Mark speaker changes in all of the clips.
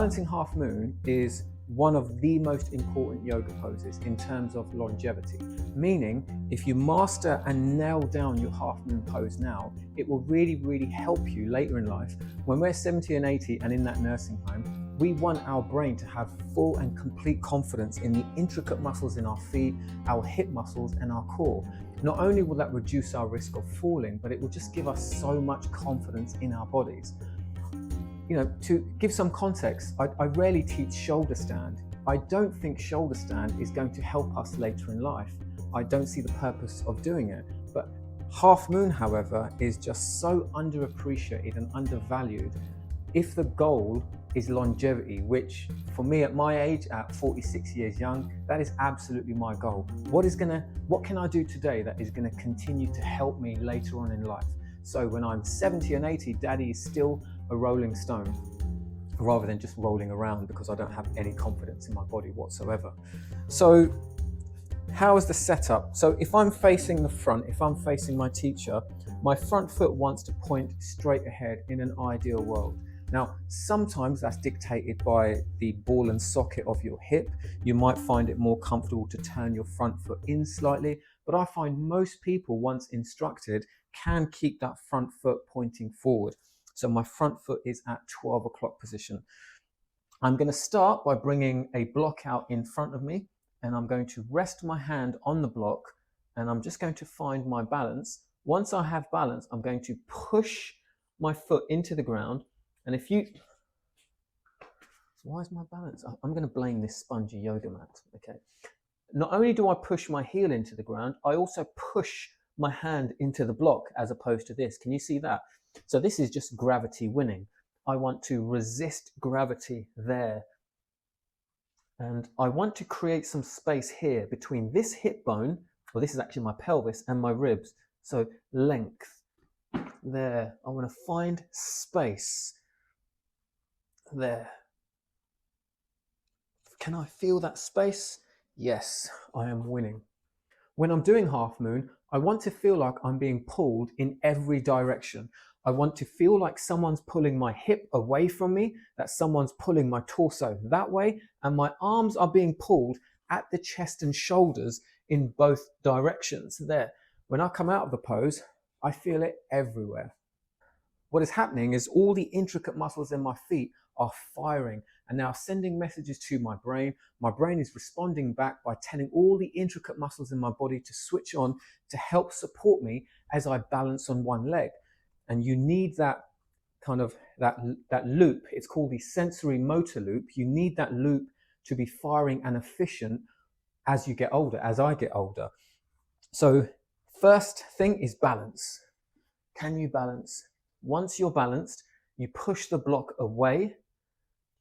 Speaker 1: balancing half moon is one of the most important yoga poses in terms of longevity. Meaning, if you master and nail down your half moon pose now, it will really, really help you later in life. When we're 70 and 80 and in that nursing home, we want our brain to have full and complete confidence in the intricate muscles in our feet, our hip muscles, and our core. Not only will that reduce our risk of falling, but it will just give us so much confidence in our bodies. You know, to give some context, I rarely teach shoulder stand. I don't think shoulder stand is going to help us later in life. I don't see the purpose of doing it. But half moon, however, is just so underappreciated and undervalued. If the goal is longevity, which for me at my age, at 46 years young, that is absolutely my goal. What can I do today that is gonna continue to help me later on in life? So when I'm 70 and 80, daddy is still a rolling stone, rather than just rolling around because I don't have any confidence in my body whatsoever. So how is the setup? So if I'm facing the front, if I'm facing my teacher, my front foot wants to point straight ahead in an ideal world. Now, sometimes that's dictated by the ball and socket of your hip. You might find it more comfortable to turn your front foot in slightly, but I find most people, once instructed, can keep that front foot pointing forward. So my front foot is at 12 o'clock position. I'm going to start by bringing a block out in front of me, and I'm going to rest my hand on the block, and I'm just going to find my balance. Once I have balance, I'm going to push my foot into the ground. And why is my balance? I'm going to blame this spongy yoga mat. Okay. Not only do I push my heel into the ground, I also push my hand into the block as opposed to this. Can you see that? So this is just gravity winning. I want to resist gravity there. And I want to create some space here between this hip bone, well, this is actually my pelvis, and my ribs. So length there. I want to find space there. Can I feel that space? Yes, I am winning. When I'm doing half moon, I want to feel like I'm being pulled in every direction. I want to feel like someone's pulling my hip away from me, that someone's pulling my torso that way, and my arms are being pulled at the chest and shoulders in both directions there. When I come out of the pose, I feel it everywhere. What is happening is all the intricate muscles in my feet are firing and now sending messages to my brain. My brain is responding back by telling all the intricate muscles in my body to switch on to help support me as I balance on one leg. And you need that kind of that loop. It's called the sensory motor loop. You need that loop to be firing and efficient as you get older, as I get older. So first thing is balance. Can you balance? Once you're balanced, you push the block away.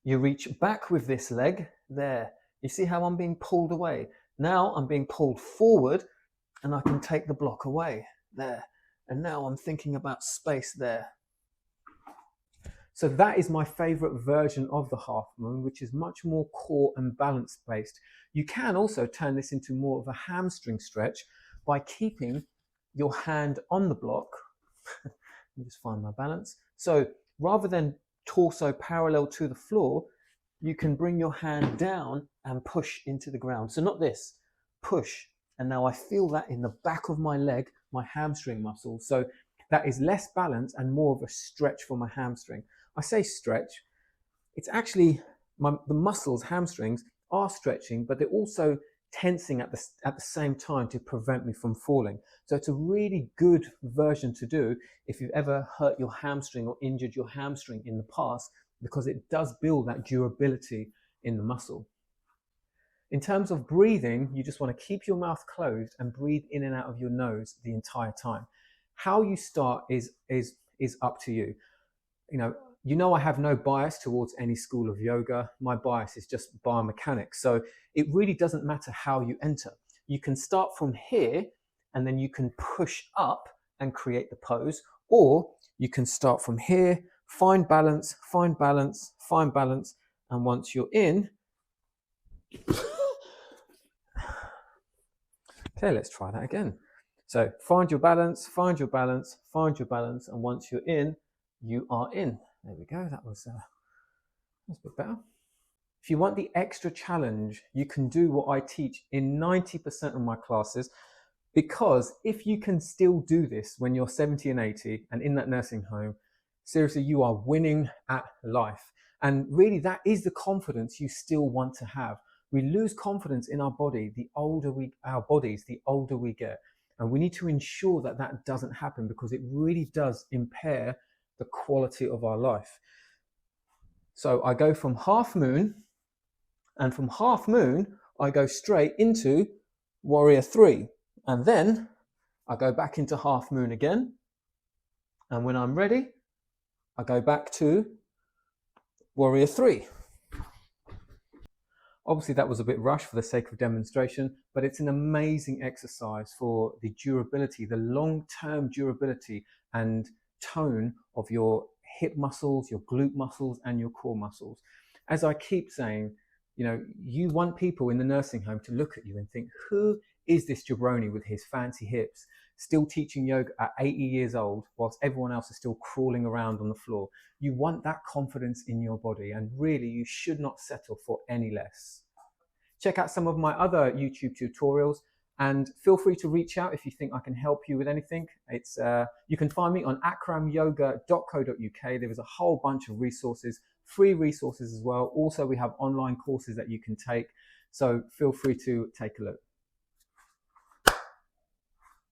Speaker 1: You reach back with this leg there. You see how I'm being pulled away? Now I'm being pulled forward and I can take the block away there. And now I'm thinking about space there. So that is my favorite version of the half moon, which is much more core and balance based. You can also turn this into more of a hamstring stretch by keeping your hand on the block. Let me just find my balance. So rather than torso parallel to the floor, you can bring your hand down and push into the ground. So not this, push. And now I feel that in the back of my leg, my hamstring muscle. So that is less balance and more of a stretch for my hamstring. I say stretch, it's actually the muscles, hamstrings, are stretching, but they're also tensing at the same time to prevent me from falling. So it's a really good version to do if you've ever hurt your hamstring or injured your hamstring in the past, because it does build that durability in the muscle. In terms of breathing, you just want to keep your mouth closed and breathe in and out of your nose the entire time. How you start is up to you. You know I have no bias towards any school of yoga. My bias is just biomechanics. So it really doesn't matter how you enter. You can start from here and then you can push up and create the pose, or you can start from here, find balance, find balance, find balance, and once you're in, okay, let's try that again. So find your balance, find your balance, find your balance, and once you're in, you are in. There we go. That was That's a bit better. If you want the extra challenge, you can do what I teach in 90% of my classes, because if you can still do this when you're 70 and 80 and in that nursing home, seriously, you are winning at life. And really, that is the confidence you still want to have. We lose confidence in our body the older we get. And we need to ensure that that doesn't happen, because it really does impair the quality of our life. So I go from half moon, and from half moon, I go straight into warrior 3. And then I go back into half moon again. And when I'm ready, I go back to warrior 3. Obviously, that was a bit rushed for the sake of demonstration, but it's an amazing exercise for the durability, the long-term durability and tone of your hip muscles, your glute muscles, and your core muscles. As I keep saying, you want people in the nursing home to look at you and think, who is this jabroni with his fancy hips, still teaching yoga at 80 years old, whilst everyone else is still crawling around on the floor? You want that confidence in your body, and really you should not settle for any less. Check out some of my other YouTube tutorials, and feel free to reach out if you think I can help you with anything. You can find me on akramyoga.co.uk. There is a whole bunch of resources, free resources as well. Also, we have online courses that you can take, so feel free to take a look.